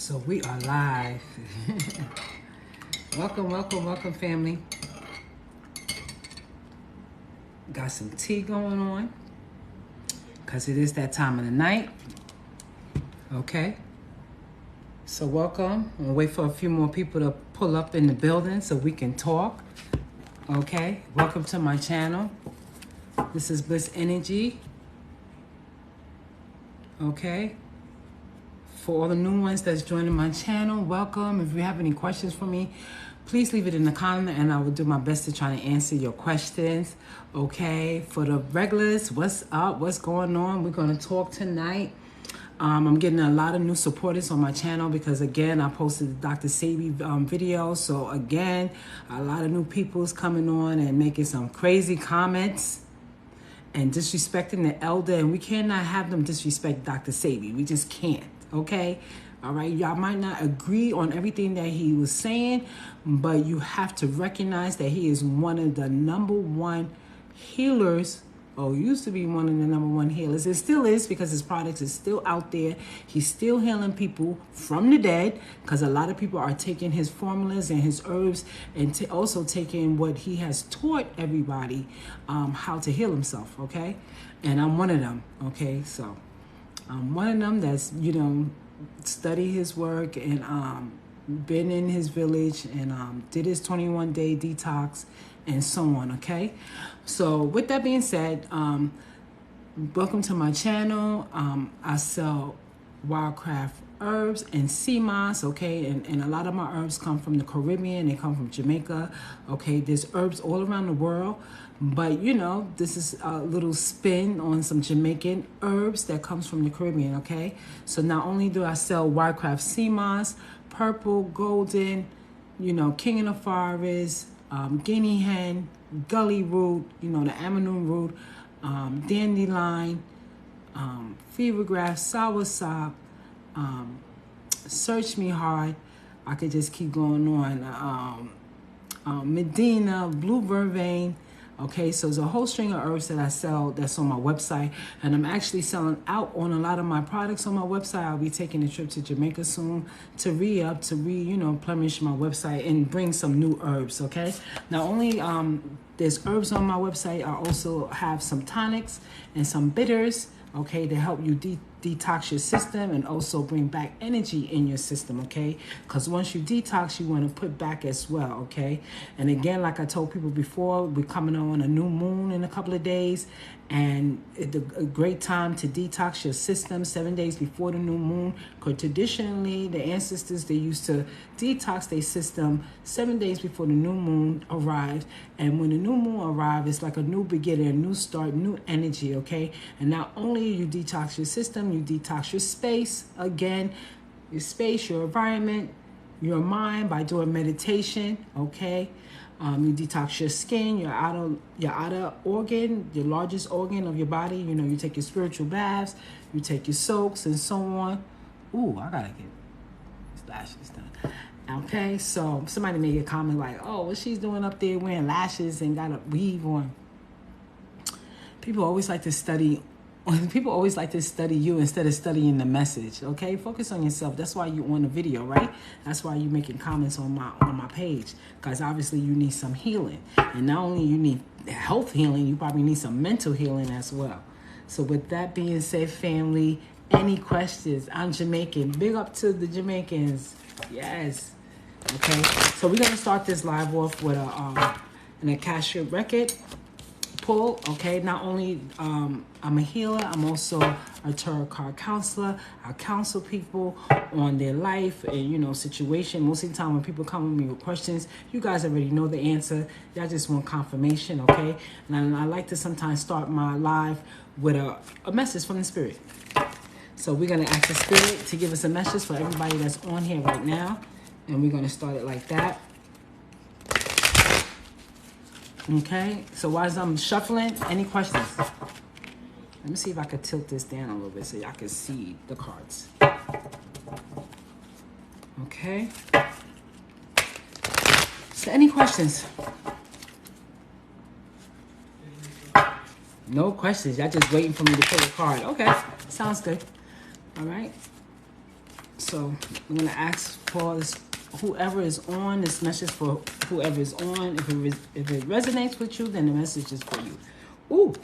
So we are live. welcome, family. Got some tea going on because it is that time of the night. Okay. So welcome. We'll wait for a few more people to pull up in the building so we can talk. Okay. Welcome to my channel. This is BlissinnerG. Okay. For all the new ones that's joining my channel, welcome. If you have any questions for me, please leave it in the comment and I will do my best to try to answer your questions. Okay, for the regulars, what's up? What's going on? We're going to talk tonight. I'm getting a lot of new supporters on my channel because, again, I posted the Dr. Sabi video. So, again, a lot of new people's coming on and making some crazy comments and disrespecting the elder. And we cannot have them disrespect Dr. Sabi. We just can't. Okay, all right, y'all might not agree on everything that he was saying, but you have to recognize that he is one of the #1 healers, or used to be one of the #1 healers. It still is because his products is still out there. He's still healing people from the dead because a lot of people are taking his formulas and his herbs and also taking what he has taught everybody how to heal himself, okay? And I'm one of them, okay? So I'm one of them that's, study his work and been in his village and did his 21-day detox and so on, okay? So with that being said, welcome to my channel. I sell wildcraft herbs and sea moss, okay? And a lot of my herbs come from the Caribbean. They come from Jamaica, okay? There's herbs all around the world. But, this is a little spin on some Jamaican herbs that comes from the Caribbean, okay? So not only do I sell wildcraft sea moss, purple, golden, king of the forest, guinea hen, gully root, the amanum root, dandelion, fever grass, soursop, search me hard. I could just keep going on. Medina, blue vervain. Okay, so there's a whole string of herbs that I sell that's on my website, and I'm actually selling out on a lot of my products on my website. I'll be taking a trip to Jamaica soon to replenish my website and bring some new herbs, okay? Not only there's herbs on my website, I also have some tonics and some bitters, okay, to help you detox your system and also bring back energy in your system, okay? Because once you detox, you want to put back as well, okay? And again, like I told people before, we're coming on a new moon in a couple of days, and it's a great time to detox your system 7 days before the new moon, because traditionally the ancestors, they used to detox their system 7 days before the new moon arrives. And when the new moon arrives, it's like a new beginning, a new start, new energy, okay? And not only you detox your system, you detox your space, again, your space, your environment, your mind by doing meditation, okay? You detox your skin, your outer organ, your largest organ of your body. You take your spiritual baths, you take your soaks and so on. Ooh, I gotta get these lashes done. Okay, so somebody made a comment like, oh, what she's doing up there wearing lashes and got a weave on. People always like to study you instead of studying the message, okay? Focus on yourself. That's why you on the video, right? That's why you're making comments on my page, because obviously you need some healing. And not only you need health healing, you probably need some mental healing as well. So with that being said, family, any questions? I'm Jamaican. Big up to the Jamaicans. Yes. Okay, so we're going to start this live off with an Akashic record pull, okay? Not only I'm a healer, I'm also a tarot card counselor. I counsel people on their life and, situation. Most of the time when people come with me with questions, you guys already know the answer. Y'all just want confirmation, okay? And I like to sometimes start my live with a message from the spirit. So we're going to ask the spirit to give us a message for everybody that's on here right now. And we're going to start it like that. Okay, so while I'm shuffling, any questions? Let me see if I could tilt this down a little bit so y'all can see the cards. Okay. So any questions? No questions. Y'all just waiting for me to pull a card. Okay, sounds good. All right. So I'm going to ask for this, whoever is on, this message for whoever is on. If it resonates with you, then the message is for you. Ooh.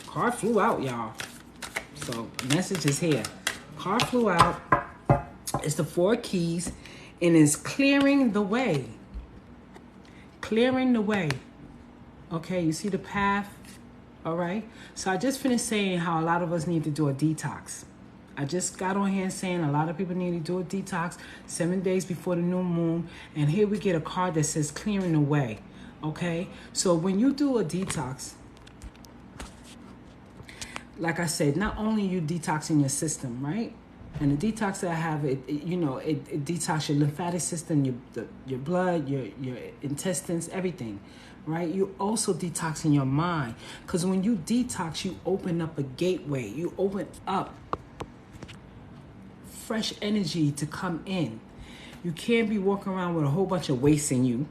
Card flew out, y'all. So message is here. Card flew out. It's the 4 keys. And it's clearing the way. Clearing the way. Okay, you see the path? All right. So I just finished saying how a lot of us need to do a detox. I just got on here saying a lot of people need to do a detox 7 days before the new moon. And here we get a card that says clearing the way. Okay. So when you do a detox, like I said, not only you detoxing your system, right? And the detox that I have, it detox your lymphatic system, your blood, your intestines, everything, right? You also detoxing your mind. Because when you detox, you open up a gateway. You open up fresh energy to come in. You can't be walking around with a whole bunch of waste in you.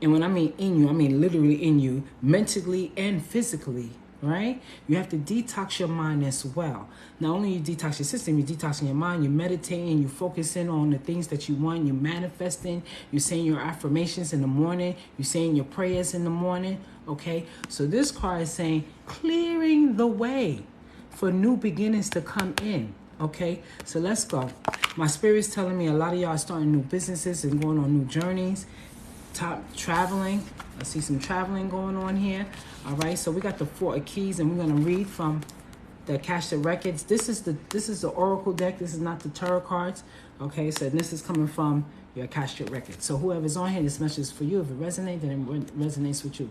And when I mean in you, I mean literally in you, mentally and physically, right? You have to detox your mind as well. Not only you detox your system, you're detoxing your mind, you're meditating, you're focusing on the things that you want, you're manifesting, you're saying your affirmations in the morning, you're saying your prayers in the morning, okay? So this card is saying clearing the way for new beginnings to come in, okay? So let's go. My spirit's telling me a lot of y'all are starting new businesses and going on new journeys. Traveling. I see some traveling going on here. All right, so we got the 4 keys, and we're gonna read from the Akashic Records. This is the Oracle deck. This is not the tarot cards. Okay, so this is coming from your Akashic Records. So whoever's on here, this message is for you. If it resonates, then it resonates with you.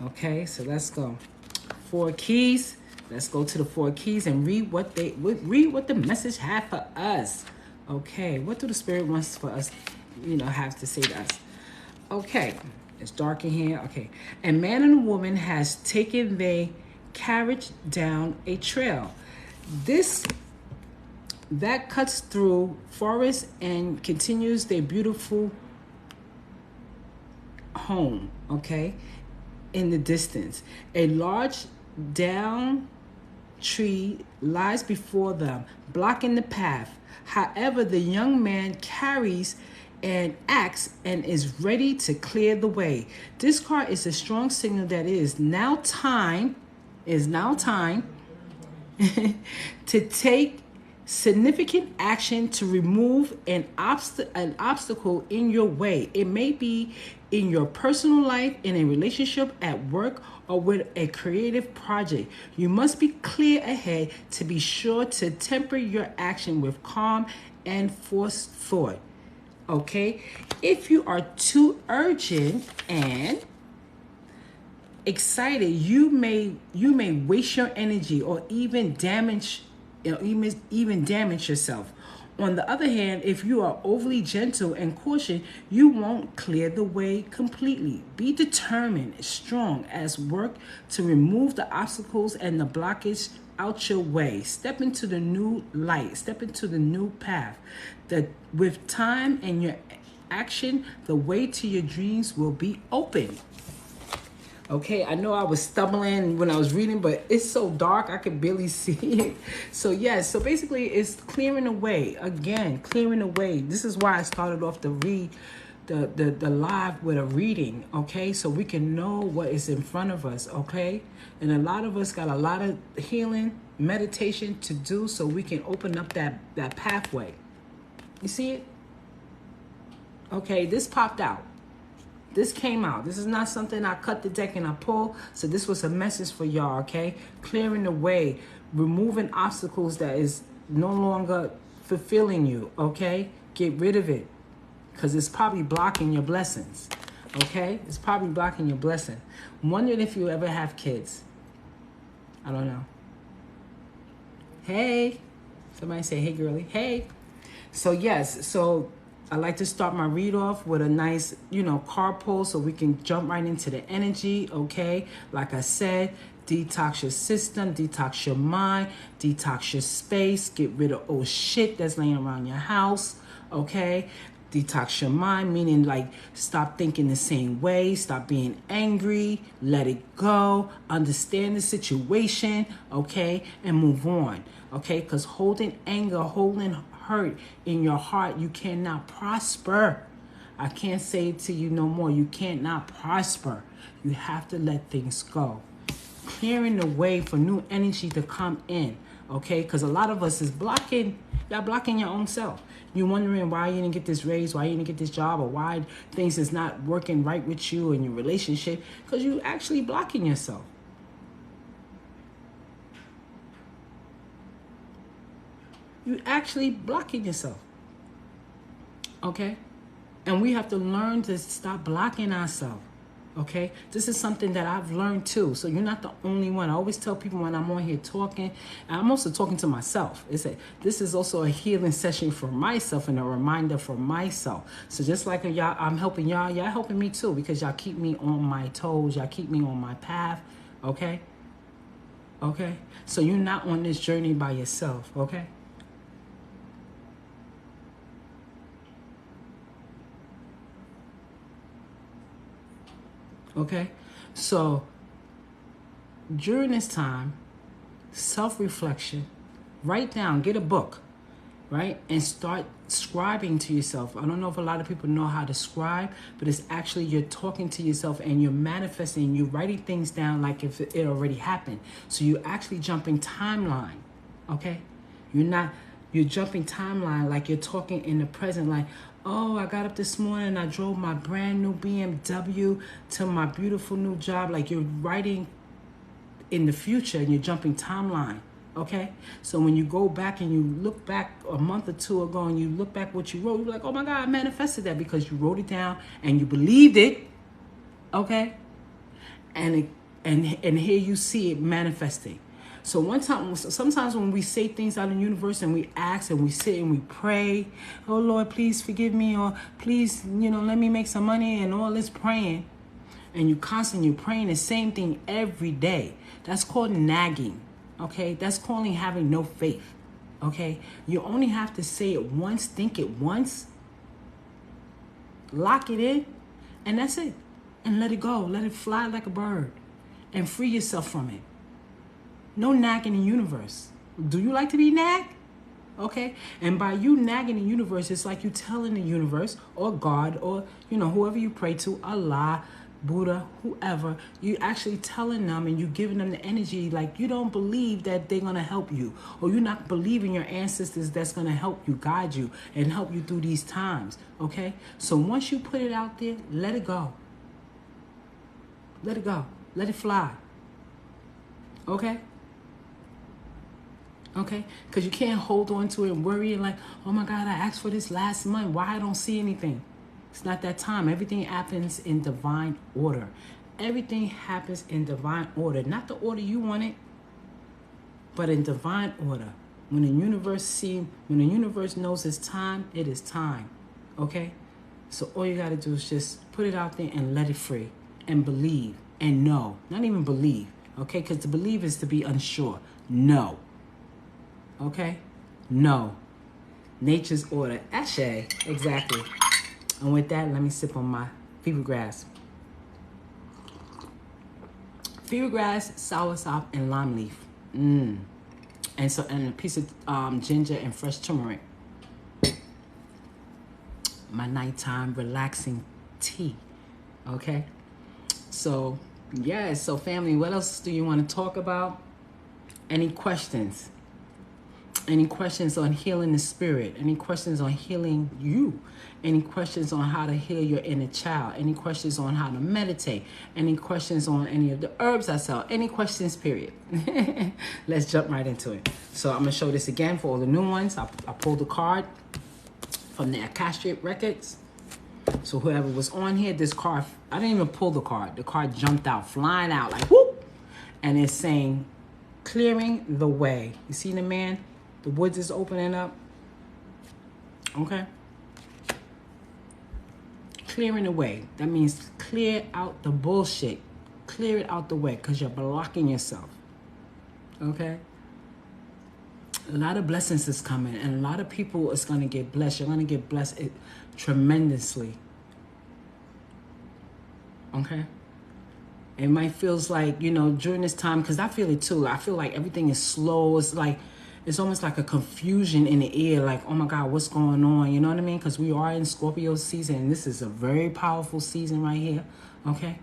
Okay, so let's go. 4 keys. Let's go to the 4 keys and read what the message had for us. Okay, what do the spirit wants for us? Have to say to us. Okay, it's dark in here. Okay, a man and a woman has taken their carriage down a trail. That cuts through forest and continues their beautiful home. Okay, in the distance, a large down tree lies before them, blocking the path. However, the young man carries an axe and is ready to clear the way. This card is a strong signal that it is now time to take significant action to remove an obstacle in your way. It may be in your personal life, in a relationship, at work, or with a creative project. You must be clear ahead to be sure to temper your action with calm and forced thought. Okay, if you are too urgent and excited, you may waste your energy or even damage yourself. On the other hand, if you are overly gentle and cautious, you won't clear the way completely. Be determined, strong as work to remove the obstacles and the blockage out your way. Step into the new light. Step into the new path. That with time and your action, the way to your dreams will be open. Okay, I know I was stumbling when I was reading, but it's so dark I could barely see it. So yes, so basically it's clearing the way. Again, clearing the way. This is why I started off the live with a reading, okay? So we can know what is in front of us, okay? And a lot of us got a lot of healing, meditation to do so we can open up that pathway. You see it? Okay, this popped out. This came out. This is not something I cut the deck and I pull. So this was a message for y'all, okay? Clearing the way, removing obstacles that is no longer fulfilling you, okay? Get rid of it because it's probably blocking your blessings, okay? It's probably blocking your blessing. I'm wondering if you ever have kids. I don't know. Hey. Somebody say, hey, girly. Hey. So, yes. So I like to start my read off with a nice, card pull so we can jump right into the energy, okay? Like I said, detox your system, detox your mind, detox your space, get rid of old shit that's laying around your house, okay? Detox your mind, meaning like stop thinking the same way, stop being angry, let it go, understand the situation, okay, and move on, okay? Because holding anger, holding hurt in your heart, you cannot prosper. I can't say it to you no more. You cannot prosper. You have to let things go. Clearing the way for new energy to come in, okay? Because a lot of us is blocking, y'all blocking your own self. You're wondering why you didn't get this raise, why you didn't get this job, or why things is not working right with you in your relationship, because you actually blocking yourself. You actually blocking yourself, okay? And we have to learn to stop blocking ourselves. Okay, this is something that I've learned too. So you're not the only one. I always tell people when I'm on here talking, and I'm also talking to myself. This is also a healing session for myself and a reminder for myself. So just like y'all, I'm helping y'all. Y'all helping me too, because y'all keep me on my toes. Y'all keep me on my path. Okay. Okay. So you're not on this journey by yourself. Okay. Okay, so during this time, self-reflection, write down, get a book, right? And start scribing to yourself. I don't know if a lot of people know how to scribe, but it's actually you're talking to yourself and you're manifesting, you're writing things down like if it already happened. So you're actually jumping timeline, okay? You're jumping timeline like you're talking in the present, like, oh, I got up this morning and I drove my brand new BMW to my beautiful new job. Like you're writing in the future and you're jumping timeline, okay? So when you go back and you look back a month or two ago and you look back what you wrote, you're like, oh my God, I manifested that because you wrote it down and you believed it, okay? And here you see it manifesting. So sometimes when we say things out in the universe and we ask and we sit and we pray, oh Lord, please forgive me, or please, let me make some money, and all this praying, and you're praying the same thing every day. That's called nagging, okay? That's calling having no faith, okay? You only have to say it once, think it once, lock it in, and that's it. And let it go. Let it fly like a bird and free yourself from it. No nagging in the universe. Do you like to be nagged? Okay. And by you nagging the universe, it's like you telling the universe or God or, whoever you pray to, Allah, Buddha, whoever, you actually telling them and you giving them the energy like you don't believe that they're going to help you, or you're not believing your ancestors that's going to help you, guide you, and help you through these times. Okay. So once you put it out there, let it go. Let it go. Let it fly. Okay. Okay, because you can't hold on to it and worry and like, oh my God, I asked for this last month. Why I don't see anything? It's not that time. Everything happens in divine order. Everything happens in divine order. Not the order you want it, but in divine order. When the universe knows it's time, it is time. Okay? So all you got to do is just put it out there and let it free. And believe. And know. Not even believe. Okay? Because to believe is to be unsure. No. Okay? No. Nature's order. Ashe. Exactly. And with that, let me sip on my fever grass. Fever grass, soursop, and lime leaf. And a piece of ginger and fresh turmeric. My nighttime relaxing tea. Okay? So, yeah. So, family, what else do you want to talk about? Any questions? Any questions on healing the spirit? Any questions on healing you? Any questions on how to heal your inner child? Any questions on how to meditate? Any questions on any of the herbs I sell? Any questions, period? Let's jump right into it. So I'm going to show this again for all the new ones. I pulled a card from the Akashic Records. So whoever was on here, this card, I didn't even pull the card. The card jumped out, flying out like whoop. And it's saying, clearing the way. You see the man? The woods is opening up. Okay. Clearing the way. That means clear out the bullshit. Clear it out the way because you're blocking yourself. Okay. A lot of blessings is coming, and a lot of people is going to get blessed. You're going to get blessed tremendously. Okay? It might feels like, you know, during this time, because I feel it too. I feel like everything is slow. It's like, it's almost like a confusion in the air. Like, oh my God, what's going on? You know what I mean? Because we are in Scorpio season, and this is a very powerful season right here. Okay?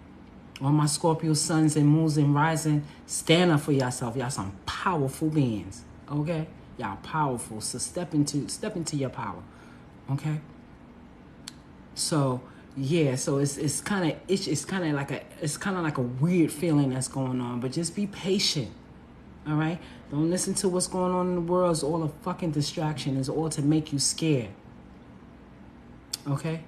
All my Scorpio suns and moons and rising, stand up for yourself. Y'all some powerful beings. Okay? Y'all powerful. So step into your power. Okay? So yeah, so it's kind of like a weird feeling that's going on, but just be patient. All right? Don't listen to what's going on in the world. It's all a fucking distraction. It's all to make you scared. Okay?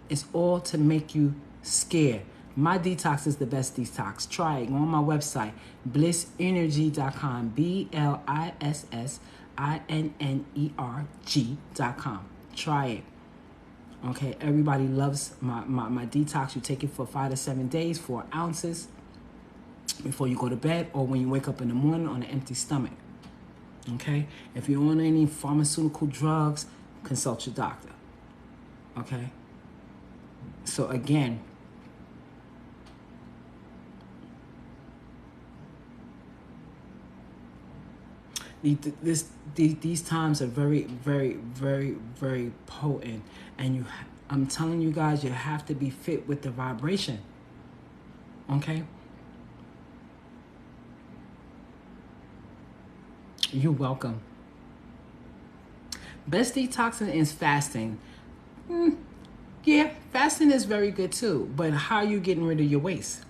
It's all to make you scared. My detox is the best detox. Try it. Go on my website, BlissinnerG.com. BlissinnerG.com. Try it. Okay, everybody loves my detox. You take it for 5 to 7 days, 4 ounces before you go to bed or when you wake up in the morning on an empty stomach. Okay, if you're on any pharmaceutical drugs, consult your doctor. Okay, so again, these times are very, very, very, very potent, and I'm telling you guys, you have to be fit with the vibration. Okay. You're welcome. Best detoxing is fasting. Yeah, fasting is very good too. But how are you getting rid of your waste?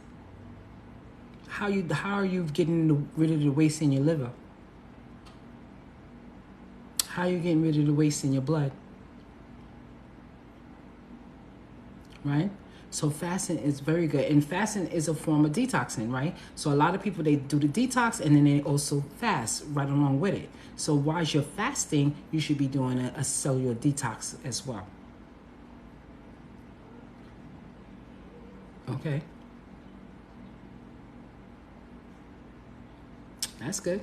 How are you getting rid of the waste in your liver? How are you getting rid of the waste in your blood? Right? So fasting is very good. And fasting is a form of detoxing, right? So a lot of people, they do the detox and then they also fast right along with it. So while you're fasting, you should be doing a cellular detox as well. Okay. That's good.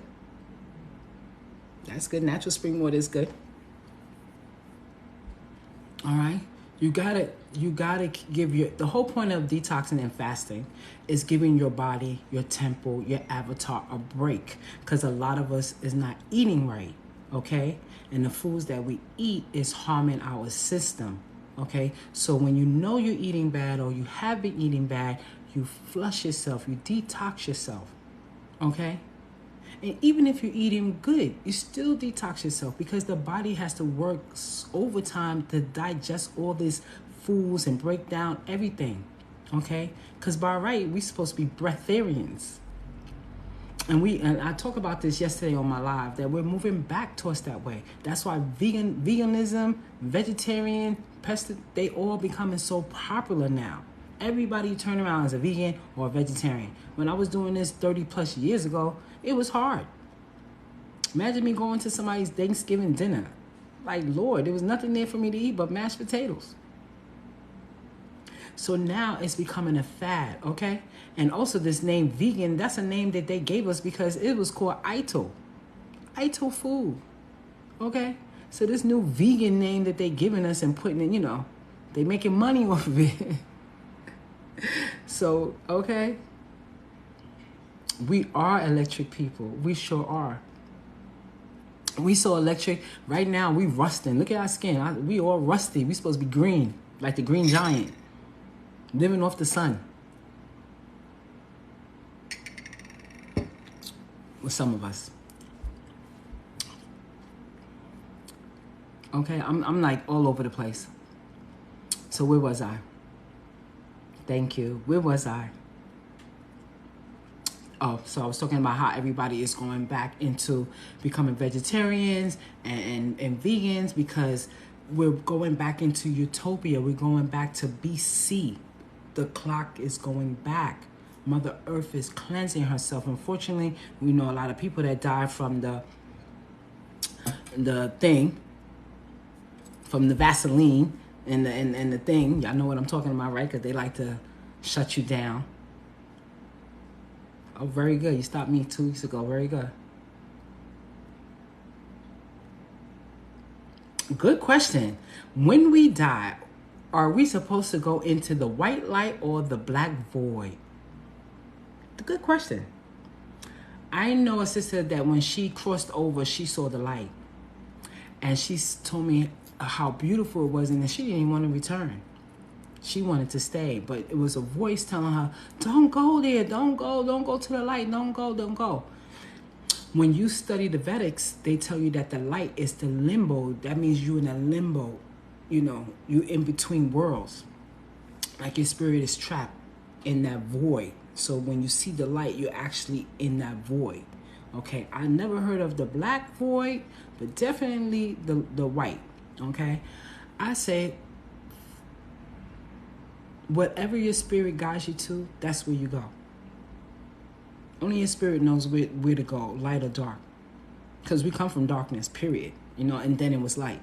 That's good. Natural spring water is good. All right. You gotta give the whole point of detoxing and fasting is giving your body, your temple, your avatar a break. Because a lot of us is not eating right. Okay. And the foods that we eat is harming our system. Okay. So when you know you're eating bad or you have been eating bad, you flush yourself, you detox yourself. Okay. And even if you're eating good, you still detox yourself because the body has to work overtime to digest all these foods and break down everything, okay? Because by right, we're supposed to be breatharians. And I talked about this yesterday on my live, that we're moving back towards that way. That's why veganism, vegetarian, they all becoming so popular now. Everybody turn around as a vegan or a vegetarian. When I was doing this 30 plus years ago, it was hard. Imagine me going to somebody's Thanksgiving dinner. Like, Lord, there was nothing there for me to eat but mashed potatoes. So now it's becoming a fad, okay? And also this name vegan, that's a name that they gave us because it was called Ito food, okay? So this new vegan name that they giving us and putting in, they making money off of it. So, okay. We are electric people. We sure are. We so electric. Right now, we rusting. Look at our skin. We all rusty. We supposed to be green, like the green giant, living off the sun. With some of us. Okay, I'm like all over the place. So where was I? Thank you. Where was I? Oh, so I was talking about how everybody is going back into becoming vegetarians and vegans because we're going back into utopia. We're going back to BC. The clock is going back. Mother Earth is cleansing herself. Unfortunately, we know a lot of people that die from the thing, from the Vaseline and the thing. Y'all know what I'm talking about, right? Because they like to shut you down. Oh, very good. You stopped me 2 weeks ago. Very good. Good question. When we die, are we supposed to go into the white light or the black void? Good question. I know a sister that when she crossed over, she saw the light. And she told me how beautiful it was and that she didn't even want to return. She wanted to stay, but it was a voice telling her, don't go there, don't go to the light, don't go. When you study the Vedics, they tell you that the light is the limbo. That means you're in a limbo, you're in between worlds. Like your spirit is trapped in that void. So when you see the light, you're actually in that void. Okay, I never heard of the black void, but definitely the white. Okay, I say whatever your spirit guides you to, that's where you go. Only your spirit knows where to go, light or dark. Because we come from darkness, period. And then it was light.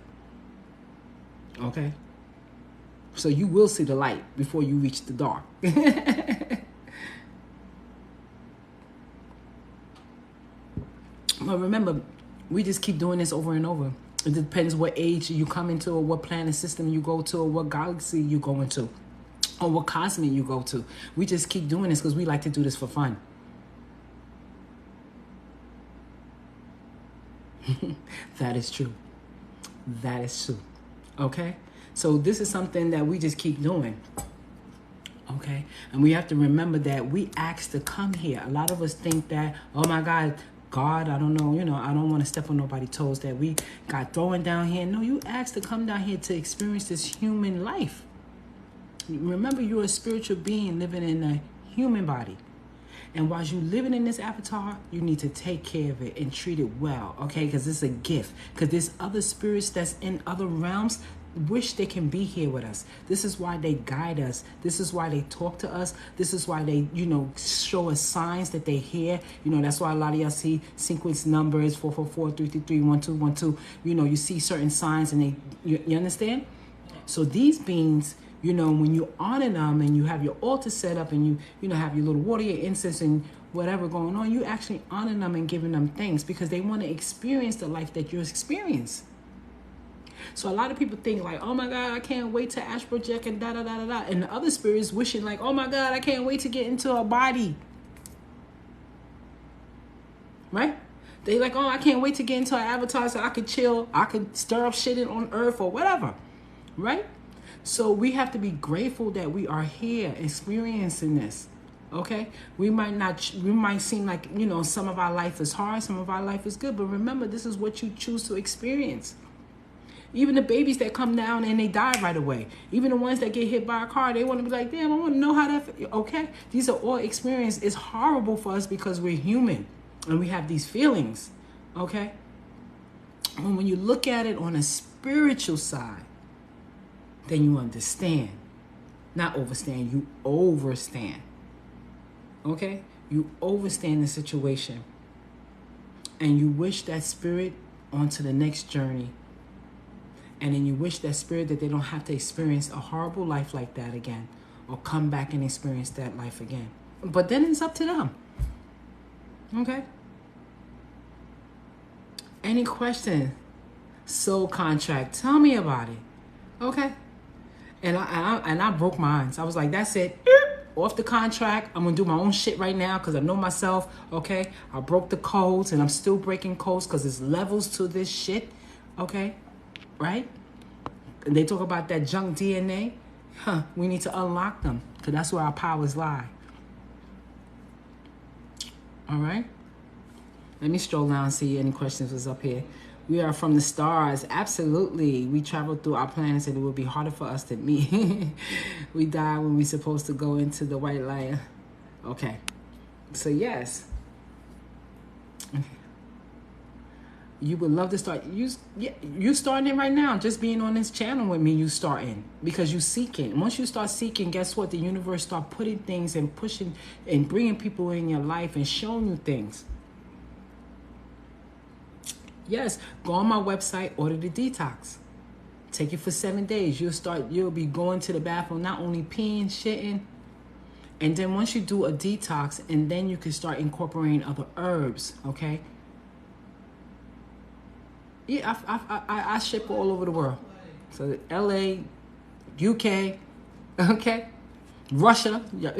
Okay? So you will see the light before you reach the dark. But remember, we just keep doing this over and over. It depends what age you come into, or what planet system you go to, or what galaxy you go into, or what cosmic you go to. We just keep doing this because we like to do this for fun. That is true. That is true. Okay? So this is something that we just keep doing. Okay? And we have to remember that we asked to come here. A lot of us think that, oh my God, I don't know, I don't want to step on nobody's toes, that we got thrown down here. No, you asked to come down here to experience this human life. Remember, you're a spiritual being living in a human body. And while you're living in this avatar, you need to take care of it and treat it well, okay? Because it's a gift. Because there's other spirits that's in other realms wish they can be here with us. This is why they guide us. This is why they talk to us. This is why they, show us signs that they hear. That's why a lot of y'all see sequence numbers, 444, 333, 1212. You see certain signs and you understand? So these beings, when you honor them and you have your altar set up and you have your little water, your incense and whatever going on, you actually honor them and giving them thanks because they want to experience the life that you experience. So a lot of people think like, oh my God, I can't wait to astral project and da-da-da-da-da. And the other spirits wishing like, oh my God, I can't wait to get into a body. Right? They like, oh, I can't wait to get into an avatar so I could chill. I could stir up shit on earth or whatever. Right? So we have to be grateful that we are here experiencing this. Okay? We might seem like, some of our life is hard, some of our life is good. But remember, this is what you choose to experience. Even the babies that come down and they die right away. Even the ones that get hit by a car, they want to be like, damn, I want to know how that feels. Okay? These are all experiences. It's horrible for us because we're human and we have these feelings. Okay? And when you look at it on a spiritual side, then you understand. Not overstand, you overstand. Okay? You overstand the situation. And you wish that spirit onto the next journey. And then you wish that spirit that they don't have to experience a horrible life like that again. Or come back and experience that life again. But then it's up to them. Okay? Any question? Soul contract. Tell me about it. Okay? And I broke mine. So I was like, that's it. Off the contract. I'm going to do my own shit right now because I know myself. Okay? I broke the codes and I'm still breaking codes because there's levels to this shit. Okay? Right? And they talk about that junk DNA. We need to unlock them because that's where our powers lie. All right? Let me stroll down and see any questions was up here. We are from the stars. Absolutely. We travel through our planets and it will be harder for us to meet. We die when we're supposed to go into the white light. Okay. So yes. You would love to start. You starting it right now. Just being on this channel with me, you starting. Because you seeking. Once you start seeking, guess what? The universe start putting things and pushing and bringing people in your life and showing you things. Yes, go on my website, order the detox. Take it for 7 days. You'll be going to the bathroom, not only peeing, shitting. And then once you do a detox, and then you can start incorporating other herbs, okay? Yeah, I ship all over the world. So LA, UK, okay, Russia, yeah,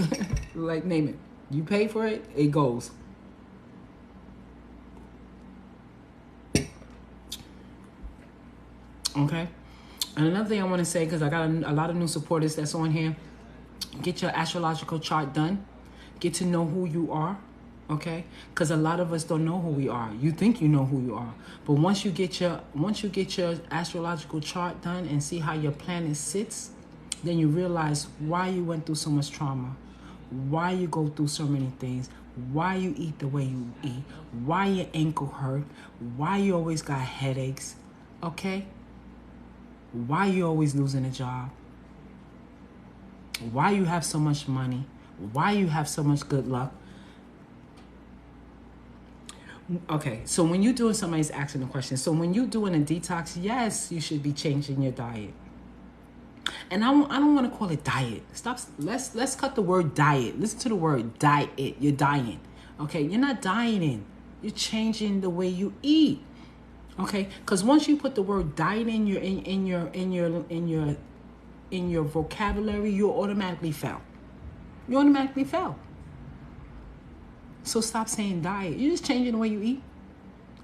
like name it. You pay for it, it goes. Okay. And another thing I want to say, because I got a lot of new supporters that's on here, get your astrological chart done. Get to know who you are, okay? Because a lot of us don't know who we are. You think you know who you are, but once you get your astrological chart done and see how your planet sits, then you realize why you went through so much trauma, why you go through so many things, why you eat the way you eat, why your ankle hurt, why you always got headaches, okay? Why you always losing a job, why you have so much money, why you have so much good luck. Okay, so when you're doing, somebody's asking a question. So when you're doing a detox, yes, you should be changing your diet. And I don't want to call it diet. Stop. Let's cut the word diet. Listen to the word diet. You're dying. Okay, you're not dieting. You're changing the way you eat. Okay, because once you put the word diet in your vocabulary, you automatically fail. You automatically fail. So stop saying diet. You're just changing the way you eat.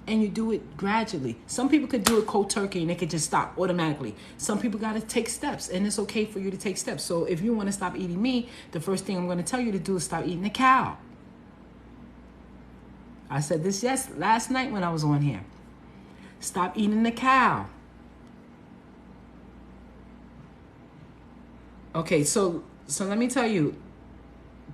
And you do it gradually. Some people could do it cold turkey and they could just stop automatically. Some people got to take steps, and it's okay for you to take steps. So if you want to stop eating meat, the first thing I'm going to tell you to do is stop eating the cow. I said this last night when I was on here. Stop eating the cow. Okay, so let me tell you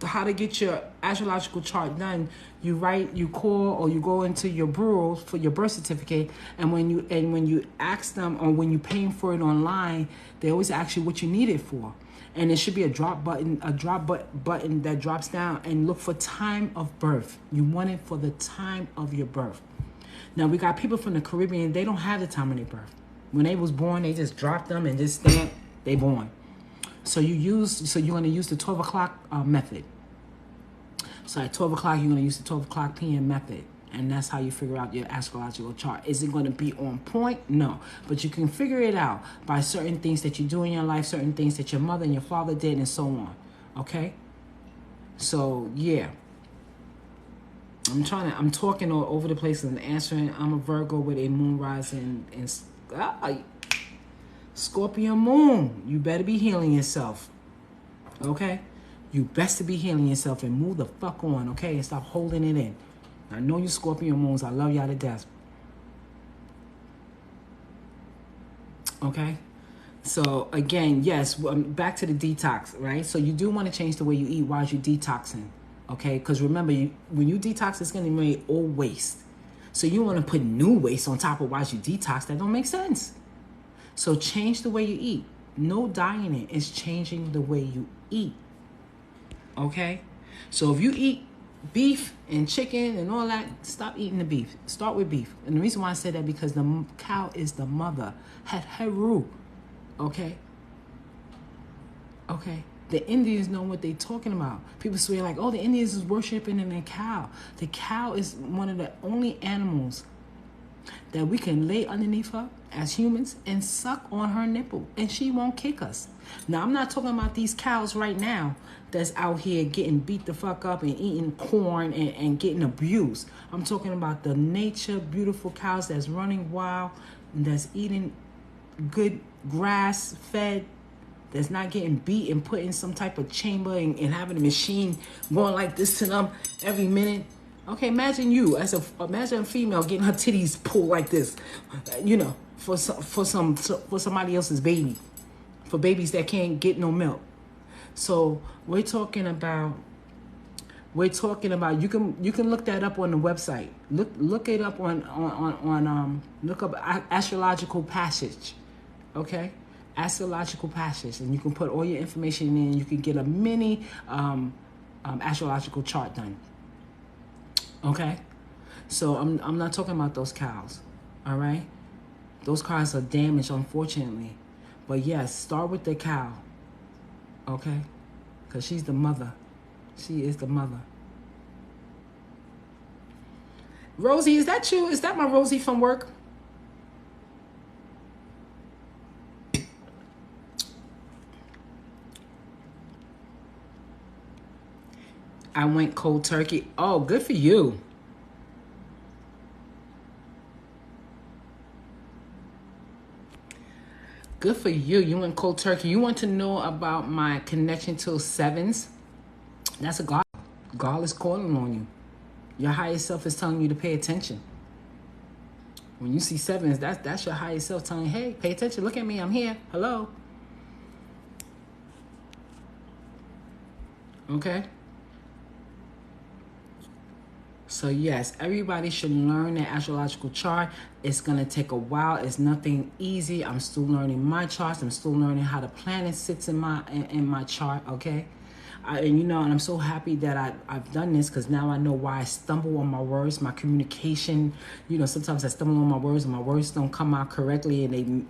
how to get your astrological chart done. You call or you go into your bureau for your birth certificate, and when you ask them, or when you're paying for it online, they always ask you what you need it for. And it should be a drop button that drops down, and look for time of birth. You want it for the time of your birth. Now, we got people from the Caribbean, they don't have the time of their birth. When they was born, they just dropped them and just stamp, they born. So you're going to use the 12 o'clock method. So at 12 o'clock, you're going to use the 12 o'clock p.m. method. And that's how you figure out your astrological chart. Is it going to be on point? No. But you can figure it out by certain things that you do in your life, certain things that your mother and your father did, and so on. Okay? So, yeah. I'm talking all over the place and answering. I'm a Virgo with a moon rising in Scorpio moon. You better be healing yourself. Okay? You best to be healing yourself and move the fuck on, okay? And stop holding it in. I know you Scorpio moons. I love y'all to death. Okay? So, again, yes, back to the detox, right? So you do want to change the way you eat while you're detoxing. Okay, because remember, when you detox, it's going to be old waste. So you want to put new waste on top of while you detox. That don't make sense. So change the way you eat. No dieting. It's changing the way you eat. Okay? So if you eat beef and chicken and all that, stop eating the beef. Start with beef. And the reason why I said that, because the cow is the mother. Heru. Okay? Okay? The Indians know what they're talking about. People swear like, oh, the Indians is worshiping in a cow. The cow is one of the only animals that we can lay underneath her as humans and suck on her nipple, and she won't kick us. Now, I'm not talking about these cows right now that's out here getting beat the fuck up and eating corn and getting abused. I'm talking about the nature, beautiful cows that's running wild, and that's eating good grass fed, that's not getting beat and put in some type of chamber and having a machine going like this to them every minute. Okay, imagine a female getting her titties pulled like this, for somebody else's baby, for babies that can't get no milk. So we're talking about. You can look that up on the website. Look it up look up astrological passage, okay. Astrological passage, and you can put all your information in, and you can get a mini astrological chart done. Okay, so I'm not talking about those cows. All right, those cows are damaged, unfortunately. But yes, start with the cow. Okay, because she's the mother. She is the mother. Rosie, is that you? Is that my Rosie from work? I went cold turkey. Oh, good for you. Good for you. You went cold turkey. You want to know about my connection to sevens? That's a God. God is calling on you. Your higher self is telling you to pay attention. When you see sevens, that's your higher self telling you, hey, pay attention. Look at me. I'm here. Hello. Okay? So yes, everybody should learn the astrological chart. It's going to take a while. It's nothing easy. I'm still learning my charts. I'm still learning how the planet sits in my chart, okay? And I'm so happy that I've done this, because now I know why I stumble on my words, my communication. Sometimes I stumble on my words and my words don't come out correctly, and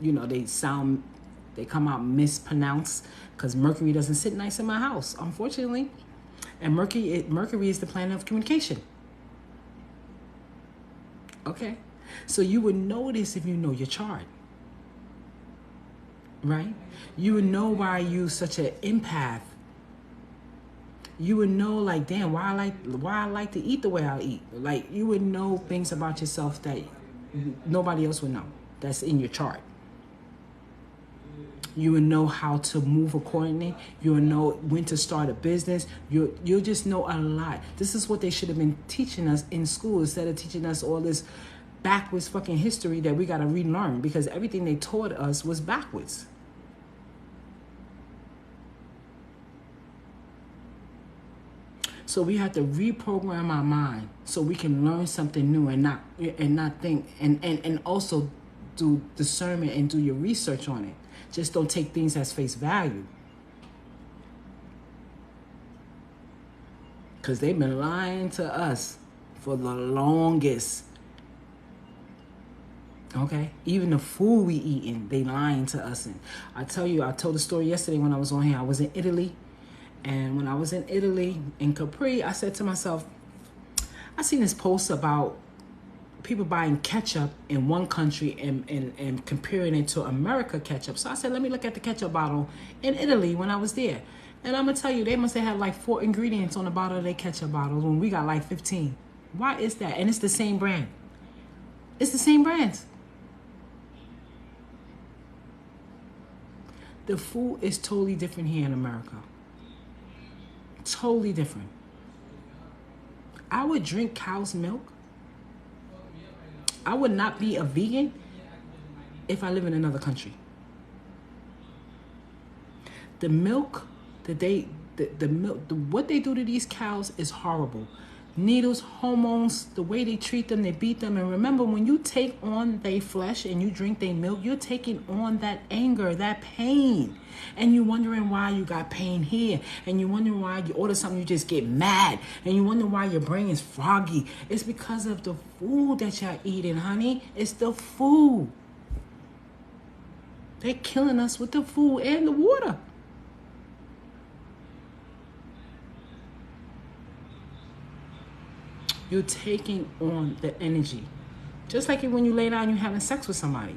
they come out mispronounced, because Mercury doesn't sit nice in my house, unfortunately. And Mercury is the planet of communication. Okay? So you would notice if you know your chart. Right? You would know why you such an empath. You would know, like, damn, why I like to eat the way I eat. Like, you would know things about yourself that nobody else would know. That's in your chart. You would know how to move accordingly. You would know when to start a business. You'll just know a lot. This is what they should have been teaching us in school, instead of teaching us all this backwards fucking history that we got to relearn, because everything they taught us was backwards. So we have to reprogram our mind so we can learn something new and not think, and also do discernment and do your research on it. Just don't take things as face value. Because they've been lying to us for the longest. Okay? Even the food we eating, they lying to us. And I told the story yesterday when I was on here. I was in Italy. And when I was in Italy, in Capri, I said to myself, I seen this post about people buying ketchup in one country and comparing it to America ketchup. So I said, let me look at the ketchup bottle in Italy when I was there. And I'm going to tell you, they must have had like 4 ingredients on the bottle of their ketchup bottles when we got like 15. Why is that? And it's the same brand. It's the same brands. The food is totally different here in America. Totally different. I would drink cow's milk. I would not be a vegan if I live in another country. The milk that what they do to these cows is horrible. Needles, hormones, the way they treat them, they beat them. And remember, when you take on their flesh and you drink their milk, you're taking on that anger, that pain. And you're wondering why you got pain here. And you're wondering why you order something, you just get mad. And you wonder why your brain is foggy. It's because of the food that you're eating, honey. It's the food. They're killing us with the food and the water. You're taking on the energy. Just like when you lay down, you're having sex with somebody.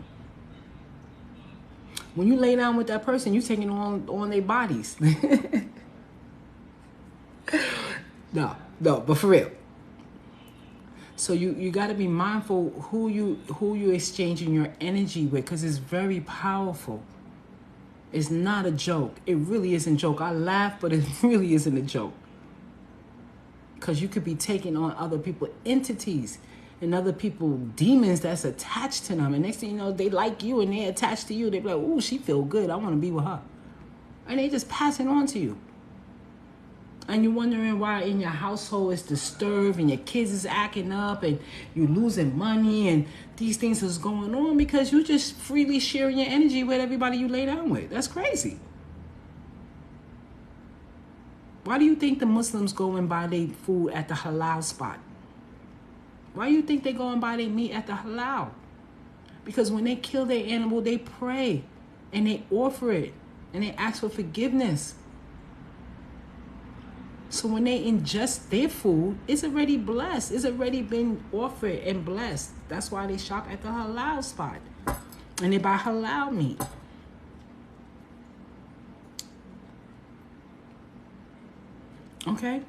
When you lay down with that person, you're taking on their bodies. No, but for real. So you got to be mindful who you exchanging your energy with, because it's very powerful. It's not a joke. It really isn't a joke. I laugh, but it really isn't a joke. Because you could be taking on other people's entities and other people, demons that's attached to them. And next thing you know, they like you and they're attached to you. They be like, ooh, she feel good. I want to be with her. And they just pass it on to you. And you're wondering why in your household it's disturbed and your kids is acting up and you're losing money and these things is going on, because you just freely sharing your energy with everybody you lay down with. That's crazy. Why do you think the Muslims go and buy their food at the halal spot? Why do you think they go and buy their meat at the halal? Because when they kill their animal, they pray and they offer it and they ask for forgiveness. So when they ingest their food, it's already blessed. It's already been offered and blessed. That's why they shop at the halal spot and they buy halal meat. Okay?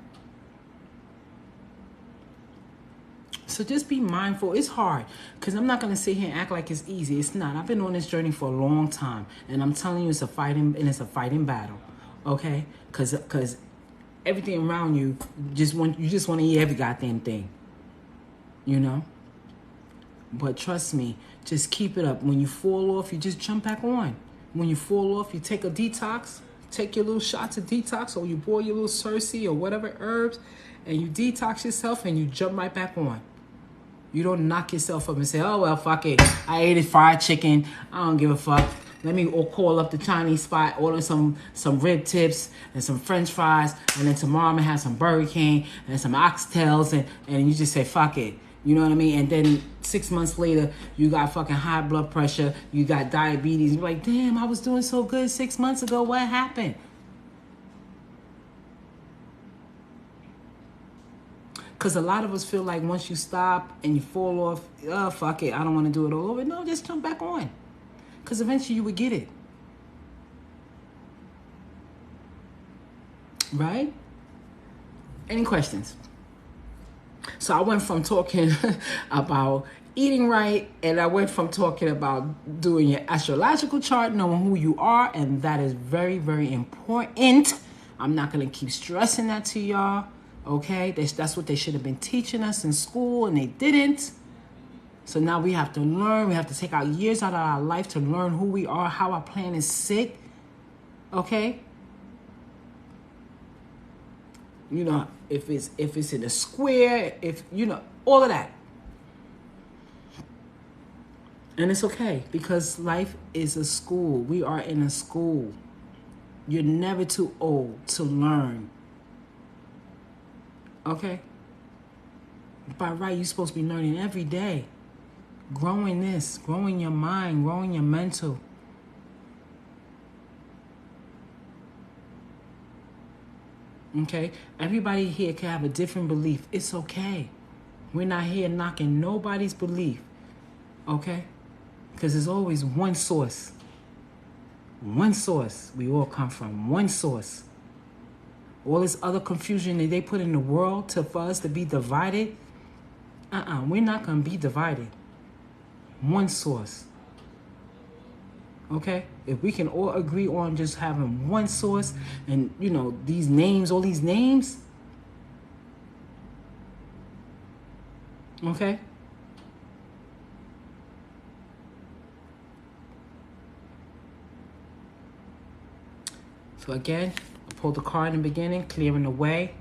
So just be mindful. It's hard because I'm not going to sit here and act like it's easy. It's not. I've been on this journey for a long time, and I'm telling you, it's a fighting battle. Okay? Because everything around you just want to eat every goddamn thing. You know? But trust me, just keep it up. When you fall off, you just jump back on. When you fall off, you take a detox. Take your little shots of detox, or you boil your little Cersei or whatever herbs, and you detox yourself and you jump right back on. You don't knock yourself up and say, oh, well, fuck it. I ate it fried chicken. I don't give a fuck. Let me call up the Chinese spot, order some rib tips and some French fries, and then tomorrow I'm going to have some Burger King and some oxtails, and you just say, fuck it. You know what I mean? And then 6 months later, you got fucking high blood pressure. You got diabetes. You're like, damn, I was doing so good 6 months ago. What happened? Because a lot of us feel like once you stop and you fall off, oh, fuck it, I don't want to do it all over. No, just jump back on. Because eventually you would get it. Right? Any questions? So I went from talking about eating right, and I went from talking about doing your astrological chart, knowing who you are, and that is very, very important. I'm not going to keep stressing that to y'all, okay? That's what they should have been teaching us in school, and they didn't. So now we have to learn. We have to take our years out of our life to learn who we are, how our planets sit, okay? You know, if it's in a square, all of that. And it's okay, because life is a school. We are in a school. You're never too old to learn. Okay? By right, you're supposed to be learning every day. Growing this, growing your mind, growing your mental. Okay? Everybody here can have a different belief. It's okay. We're not here knocking nobody's belief. Okay? Because there's always one source. One source. We all come from one source. All this other confusion that they put in the world for us to be divided, we're not going to be divided. One source. Okay? If we can all agree on just having one source and, these names, all these names. Okay? So again, I pulled the card in the beginning, clearing the way.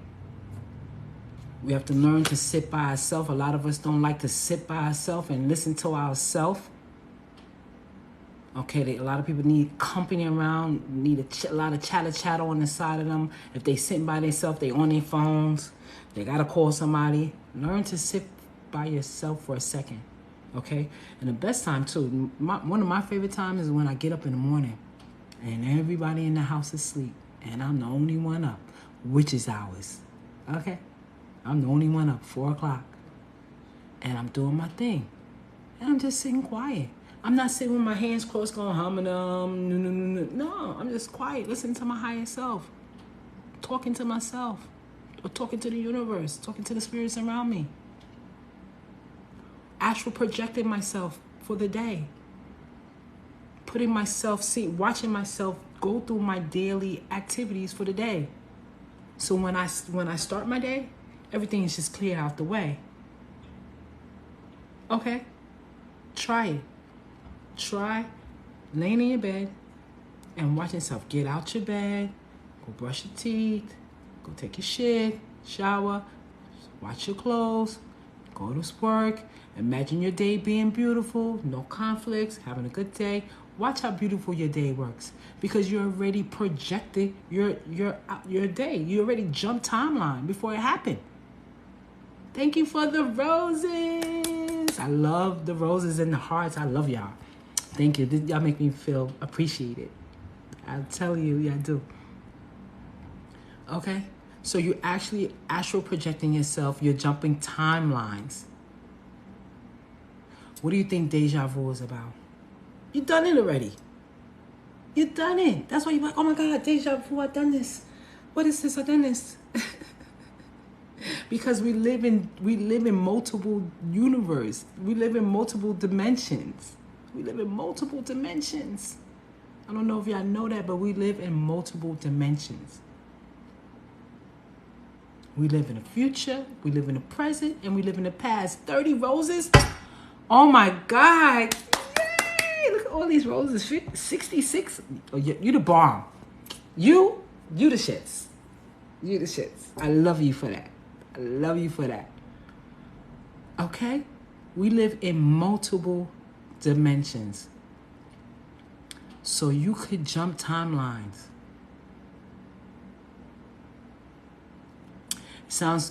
We have to learn to sit by ourselves. A lot of us don't like to sit by ourselves and listen to ourselves. Okay, a lot of people need company around, need a lot of chatter on the side of them. If they sitting by themselves, they on their phones. They got to call somebody. Learn to sit by yourself for a second, okay? And the best time, too, one of my favorite times is when I get up in the morning and everybody in the house is asleep and I'm the only one up, which is ours, okay? I'm the only one up, 4 o'clock, and I'm doing my thing. And I'm just sitting quiet. I'm not sitting with my hands crossed going no, I'm just quiet, listening to my higher self, talking to myself, or talking to the universe, talking to the spirits around me. Astral projecting myself for the day. Putting myself, watching myself go through my daily activities for the day. So when I start my day, everything is just cleared out the way. Okay? Try it. Try laying in your bed and watch yourself get out your bed, go brush your teeth, go take your shit, shower, wash your clothes, go to work. Imagine your day being beautiful, no conflicts, having a good day. Watch how beautiful your day works, because you already projected your day. You already jumped timeline before it happened. Thank you for the roses. I love the roses and the hearts. I love y'all. Thank you. Y'all make me feel appreciated. I'll tell you, yeah, I do. Okay? So you're actually astral projecting yourself. You're jumping timelines. What do you think deja vu is about? You done it already. You done it. That's why you're like, oh my God, deja vu, I done this. What is this? I done this. Because we live in multiple universe. We live in multiple dimensions. We live in multiple dimensions. I don't know if y'all know that, but we live in multiple dimensions. We live in the future, we live in the present, and we live in the past. 30 roses? Oh my God. Yay! Look at all these roses. 66. Oh, you the bomb. You the shits. You the shits. I love you for that. I love you for that. Okay? We live in multiple dimensions. So you could jump timelines.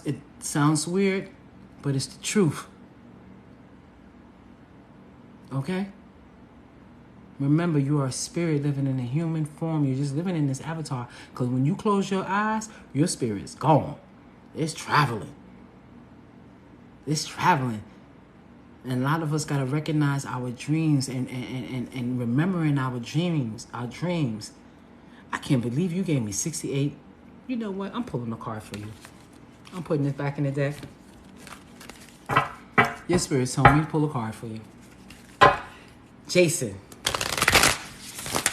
It sounds weird, but it's the truth. Okay? Remember, you are a spirit living in a human form. You're just living in this avatar. Because when you close your eyes, your spirit is gone. It's traveling. It's traveling. And a lot of us got to recognize our dreams and remembering our dreams. I can't believe you gave me 68. You know what? I'm pulling a card for you. I'm putting this back in the deck. Your spirit told me to pull a card for you. Jason.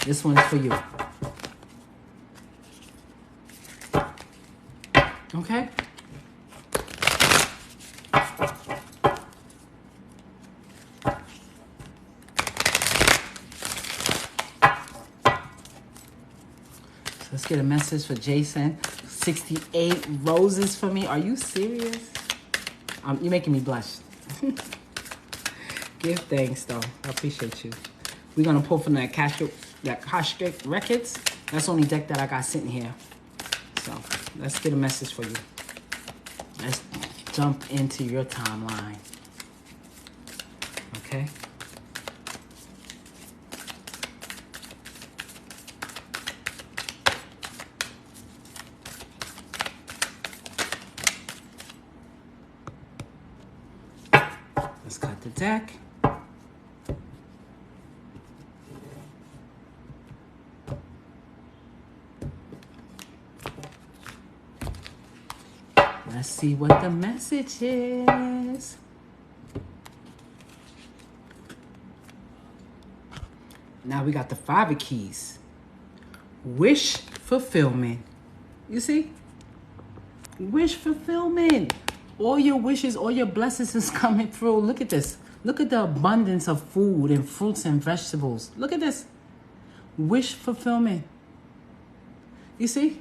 This one is for you. Okay? So let's get a message for Jason. 68 roses for me. Are you serious? You're making me blush. Give thanks, though. I appreciate you. We're going to pull from that Astrological Records. That's the only deck that I got sitting here. So let's get a message for you. Let's jump into your timeline. Okay? Let's cut the deck. Let's see what the message is. Now we got the 5 of keys. Wish fulfillment. You see? Wish fulfillment. All your wishes, all your blessings is coming through. Look at this. Look at the abundance of food and fruits and vegetables. Look at this. Wish fulfillment. You see?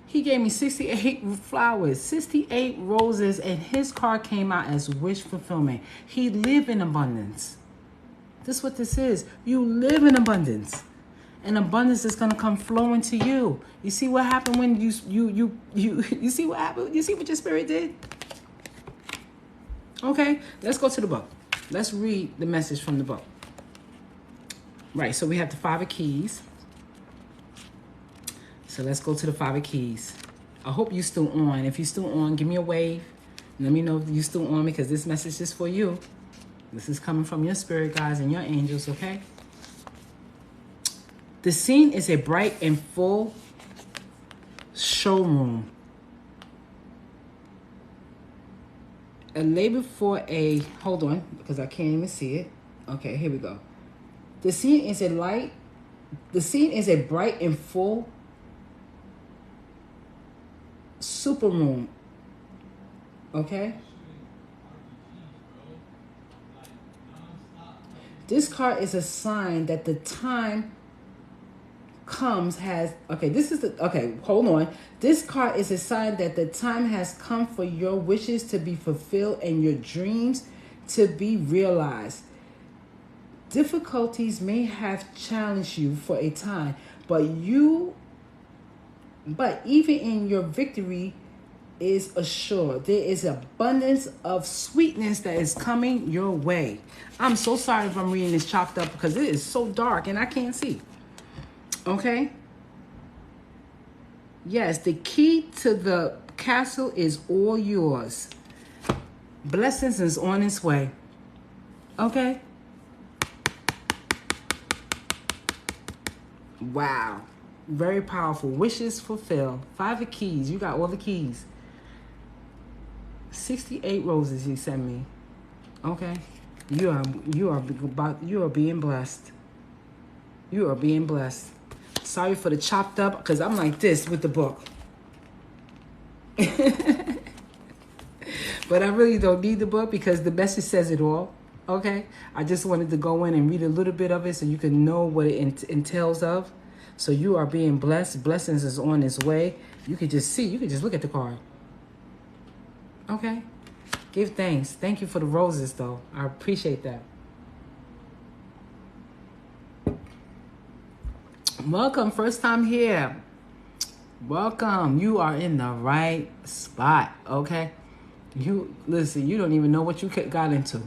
He gave me 68 flowers, 68 roses, and his card came out as wish fulfillment. He lived in abundance. This is what this is. You live in abundance. And abundance is going to come flowing to you. You see what happened when you see what happened? You see what your spirit did? Okay, let's go to the book. Let's read the message from the book. Right, so we have the 5 of keys. So let's go to the 5 of keys. I hope you're still on. If you're still on, give me a wave. Let me know if you're still on because this message is for you. This is coming from your spirit guides and your angels, okay? The scene is a bright and full showroom. A label for a, hold on, because I can't even see it. Okay, here we go. The scene is a bright and full super room. Okay? This card is a sign that the time comes has, okay, this is the, okay, hold on. This card is a sign that the time has come for your wishes to be fulfilled and your dreams to be realized. Difficulties may have challenged you for a time, but even in your victory is assured. There is abundance of sweetness that is coming your way. I'm so sorry if I'm reading this chopped up because it is so dark and I can't see. Okay? Yes, the key to the castle is all yours. Blessings is on its way. Okay? Wow. Very powerful. Wishes fulfilled. 5 of keys. You got all the keys. 68 roses he sent me. Okay. You are being blessed. You are being blessed. Sorry for the chopped up, because I'm like this with the book. But I really don't need the book because the message says it all. Okay? I just wanted to go in and read a little bit of it so you can know what it entails of. So you are being blessed. Blessings is on its way. You can just see. You can just look at the card. Okay? Give thanks. Thank you for the roses, though. I appreciate that. Welcome. First time here. Welcome. You are in the right spot. Okay? You listen, you don't even know what you got into.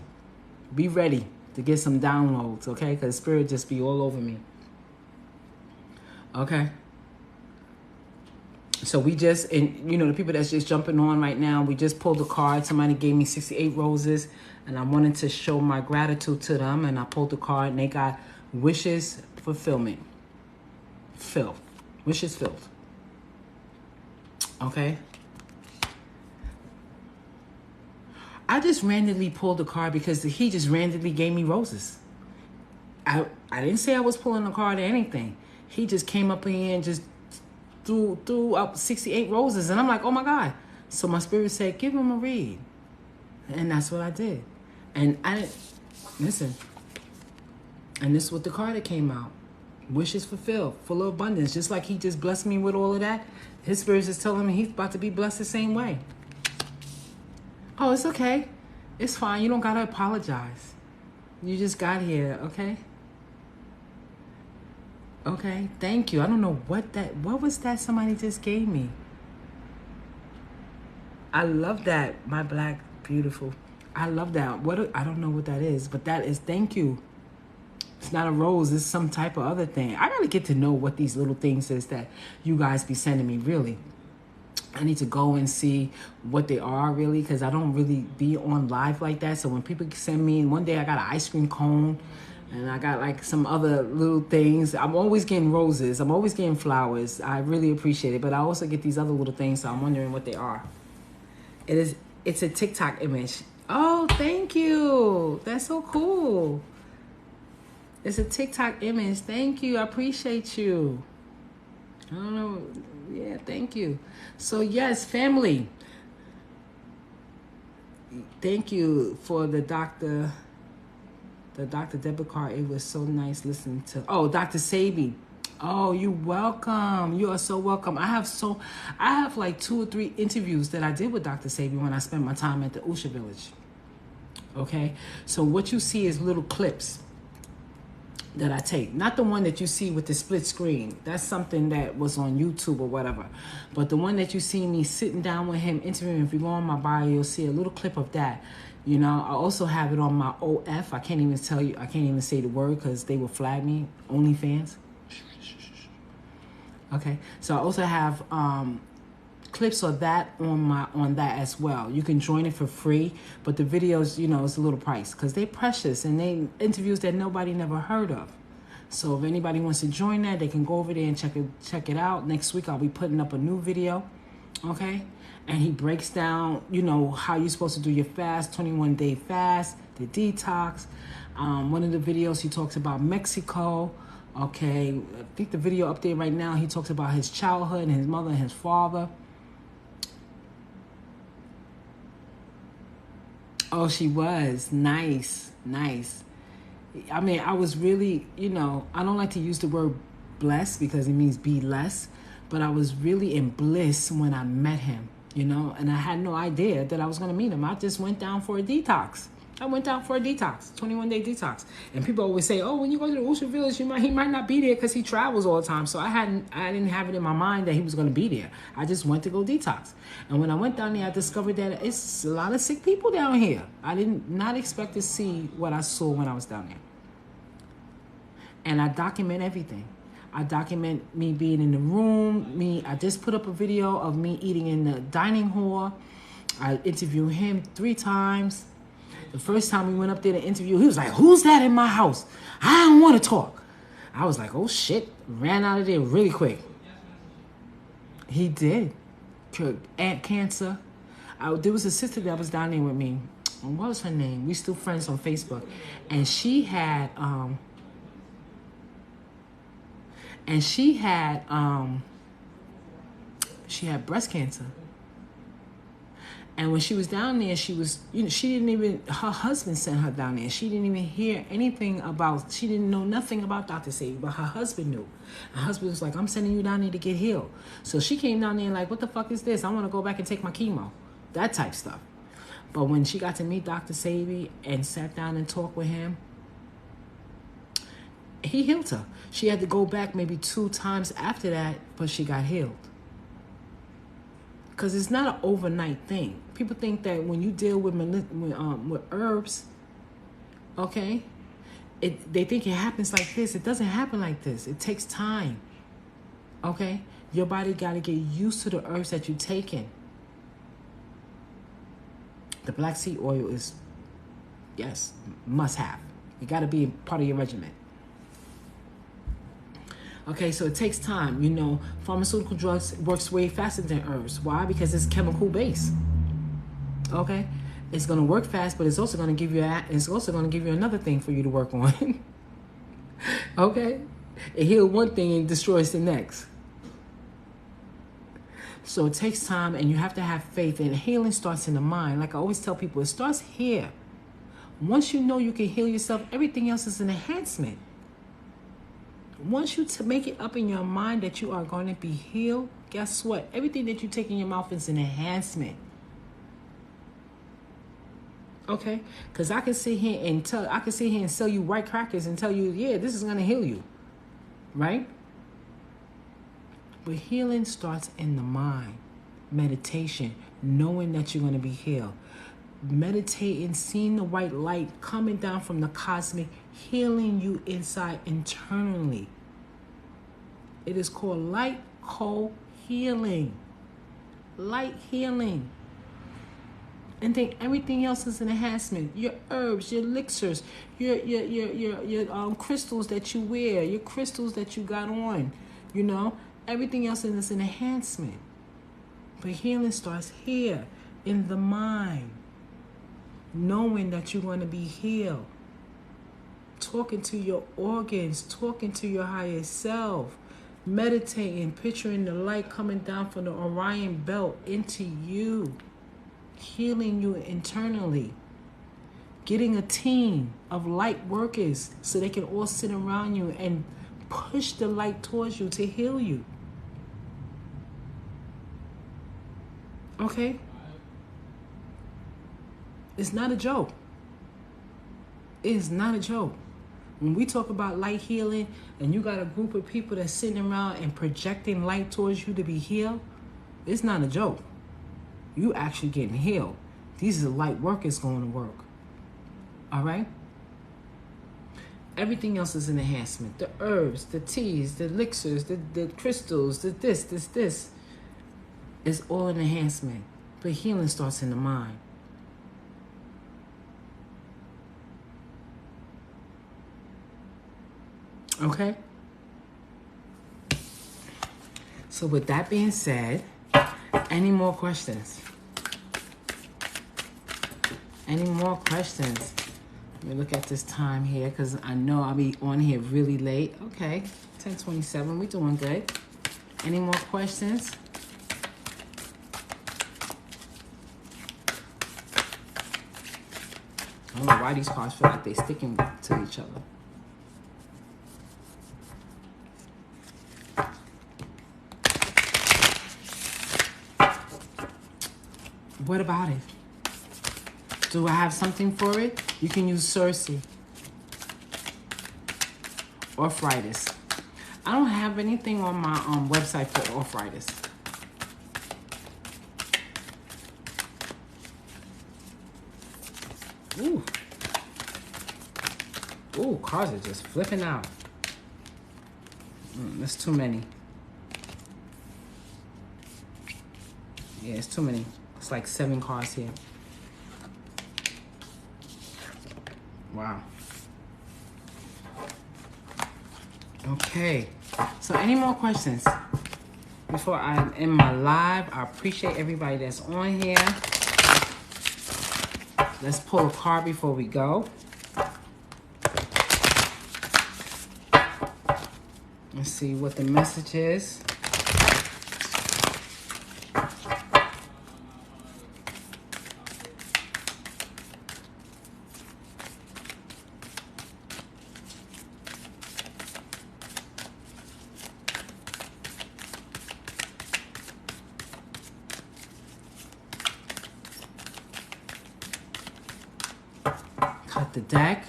Be ready to get some downloads, okay? Because Spirit just be all over me. Okay? So we just, and you know, the people that's just jumping on right now, we just pulled a card. Somebody gave me 68 roses, and I wanted to show my gratitude to them, and I pulled the card, and they got wishes fulfillment. Wishes filled. Okay? I just randomly pulled the card because he just randomly gave me roses. I didn't say I was pulling a card or anything. He just came up in here and just threw up 68 roses. And I'm like, oh my God. So my spirit said, give him a read. And that's what I did. And I didn't, listen. And this is what the card that came out. Wishes fulfilled, full of abundance. Just like he just blessed me with all of that. His spirit is telling me he's about to be blessed the same way. Oh, it's okay. It's fine. You don't got to apologize. You just got here, okay? Okay, thank you. I don't know what was that somebody just gave me? I love that, my black, beautiful. I love that. I don't know what that is, but that is, thank you. It's not a rose. It's some type of other thing. I got to get to know what these little things is that you guys be sending me, really. I need to go and see what they are really, because I don't really be on live like that. So when people send me, and one day I got an ice cream cone and I got like some other little things. I'm always getting roses. I'm always getting flowers. I really appreciate it. But I also get these other little things, so I'm wondering what they are. It's a TikTok image. Oh, thank you. That's so cool. It's a TikTok image. Thank you. I appreciate you. I don't know. Yeah, thank you. So yes, family. Thank you for the Dr. debit card. It was so nice listening to. Oh, Dr. Sabi. Oh, you're welcome. You are so welcome. I have like 2 or 3 interviews that I did with Dr. Sabi when I spent my time at the Usha Village. Okay, so what you see is little clips that I take. Not the one that you see with the split screen. That's something that was on YouTube or whatever. But the one that you see me sitting down with him interviewing, if you go on my bio, you'll see a little clip of that. You know, I also have it on my OF. I can't even tell you, I can't even say the word because they will flag me. OnlyFans. Okay, so I also have clips of that on that as well. You can join it for free, but the videos, you know, it's a little price because they're precious and they interviews that nobody never heard of. So if anybody wants to join that, they can go over there and check it out. Next week I'll be putting up a new video, okay? And he breaks down, you know, how you're supposed to do your fast, 21-day fast, the detox. One of the videos he talks about Mexico. Okay, I think the video up there right now, he talks about his childhood and his mother and his father. Oh, she was. Nice. I mean, I was really, you know, I don't like to use the word blessed because it means be less, but I was really in bliss when I met him, you know, and I had no idea that I was going to meet him. I just went down for a detox. 21-day detox. And people always say, oh, when you go to the Usha Village, he might not be there because he travels all the time. So I didn't have it in my mind that he was going to be there. I just went to go detox. And when I went down there, I discovered that it's a lot of sick people down here. I did not expect to see what I saw when I was down there. And I document everything. I document me being in the room. I just put up a video of me eating in the dining hall. I interviewed him 3 times. The first time we went up there to interview, he was like, who's that in my house? I don't want to talk. I was like, oh, shit. Ran out of there really quick. He did. Cancer. There was a sister that was down there with me. What was her name? We still friends on Facebook. And she had breast cancer. And when she was down there, she didn't even, her husband sent her down there. She didn't even hear anything about, she didn't know nothing about Dr. Sadie, but her husband knew. Her husband was like, I'm sending you down there to get healed. So she came down there like, what the fuck is this? I want to go back and take my chemo. That type stuff. But when she got to meet Dr. Sadie and sat down and talked with him, he healed her. She had to go back maybe 2 times after that, but she got healed. Because it's not an overnight thing. People think that when you deal with herbs, okay, they think it happens like this. It doesn't happen like this. It takes time, okay? Your body got to get used to the herbs that you're taking. The black seed oil is, yes, must have. It got to be part of your regimen. Okay, so it takes time. You know, pharmaceutical drugs works way faster than herbs. Why? Because it's chemical based. Okay, it's gonna work fast, but it's also gonna give you another thing for you to work on. Okay, it heals one thing and destroys the next. So it takes time, and you have to have faith. And healing starts in the mind. Like I always tell people, it starts here. Once you know you can heal yourself, everything else is an enhancement. Once you make it up in your mind that you are going to be healed, guess what? Everything that you take in your mouth is an enhancement. Okay? Because I can sit here and sell you white crackers and tell you, yeah, this is going to heal you. Right? But healing starts in the mind. Meditation, knowing that you're going to be healed. Meditating, seeing the white light coming down from the cosmic, healing you inside internally. It is called light co-healing. Light healing. And then everything else is an enhancement. Your herbs, your elixirs, your crystals that you wear, your crystals that you got on, you know, everything else is an enhancement. But healing starts here in the mind. Knowing that you're going to be healed. Talking to your organs, talking to your higher self, meditating, picturing the light coming down from the Orion belt into you, healing you internally, getting a team of light workers so they can all sit around you and push the light towards you to heal you. Okay? It's not a joke. It is not a joke. When we talk about light healing and you got a group of people that's sitting around and projecting light towards you to be healed, it's not a joke. You actually getting healed. These are light workers going to work. All right? Everything else is an enhancement. The herbs, the teas, the elixirs, the crystals, the this. It's all an enhancement. But healing starts in the mind. Okay? So with that being said, any more questions? Any more questions? Let me look at this time here because I know I'll be on here really late. Okay, 10:27. We're doing good. Any more questions? I don't know why these cards feel like they're sticking to each other. What about it? Do I have something for it? You can use Cersei. Arthritis. I don't have anything on my website for arthritis. Ooh. Ooh, cards are just flipping out. That's too many. Yeah, it's too many. It's like 7 cards here. Wow. Okay. So any more questions before I end my live? I appreciate everybody that's on here. Let's pull a card before we go. Let's see what the message is. Cut the deck.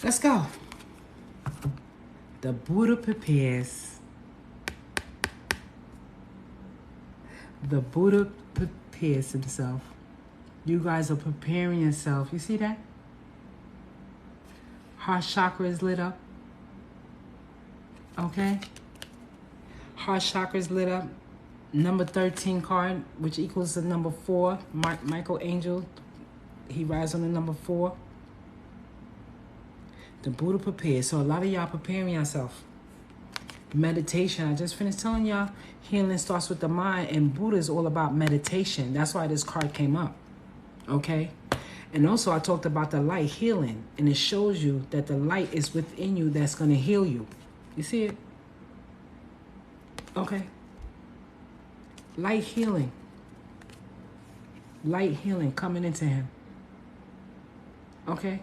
Let's go. The Buddha prepares. The Buddha prepares himself. You guys are preparing yourself. You see that? Heart chakra is lit up. Okay? Heart chakra is lit up. Number 13 card, which equals the number 4. Michael Angel. He rides on the number 4. The Buddha prepares. So a lot of y'all preparing yourself. Meditation. I just finished telling y'all healing starts with the mind, and Buddha is all about meditation. That's why this card came up. Okay? And also I talked about the light healing, and it shows you that the light is within you that's going to heal you. You see it? Okay. Light healing. Light healing coming into him. Okay?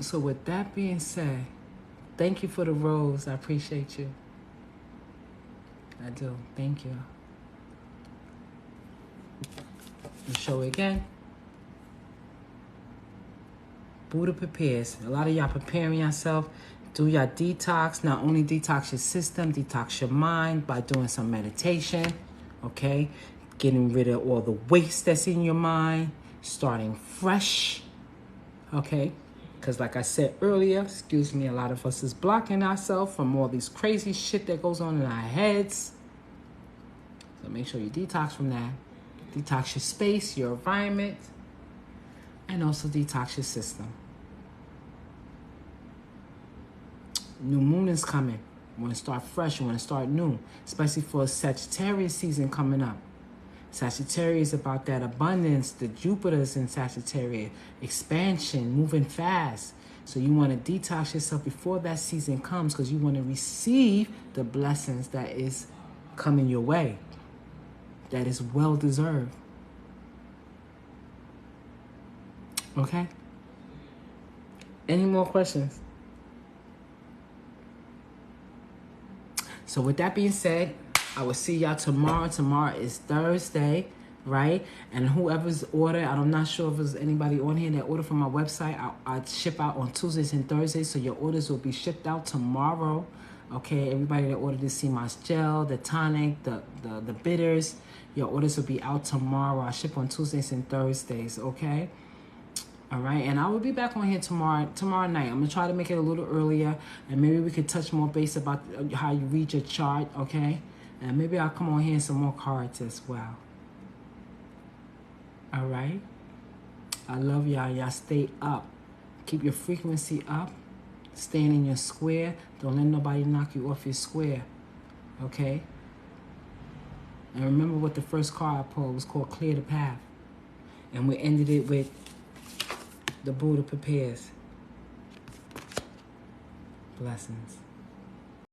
So with that being said, thank you for the rose. I appreciate you. I do. Thank you. Let's show it again. Buddha prepares. A lot of y'all preparing yourself. Do your detox. Not only detox your system, detox your mind by doing some meditation. Okay? Getting rid of all the waste that's in your mind. Starting fresh. Okay? Because like I said earlier, excuse me, a lot of us is blocking ourselves from all these crazy shit that goes on in our heads. So make sure you detox from that. Detox your space, your environment, and also detox your system. New moon is coming. You want to start fresh. You want to start new, especially for a Sagittarius season coming up. Sagittarius is about that abundance. The Jupiter's in Sagittarius. Expansion, moving fast. So you want to detox yourself before that season comes because you want to receive the blessings that is coming your way. That is well deserved. Okay? Any more questions? So with that being said, I will see y'all tomorrow. Tomorrow is Thursday, right? And whoever's order, I'm not sure if there's anybody on here that order from my website. I ship out on Tuesdays and Thursdays, so your orders will be shipped out tomorrow. Okay, everybody that ordered the sea moss gel, the tonic, the bitters, your orders will be out tomorrow. I ship on Tuesdays and Thursdays, okay? All right, and I will be back on here tomorrow night. I'm going to try to make it a little earlier, and maybe we could touch more base about how you read your chart, okay? And maybe I'll come on here and some more cards as well. All right? I love y'all. Y'all stay up. Keep your frequency up. Staying in your square. Don't let nobody knock you off your square. Okay? And remember what the first card I pulled was called Clear the Path. And we ended it with the Buddha prepares. Blessings.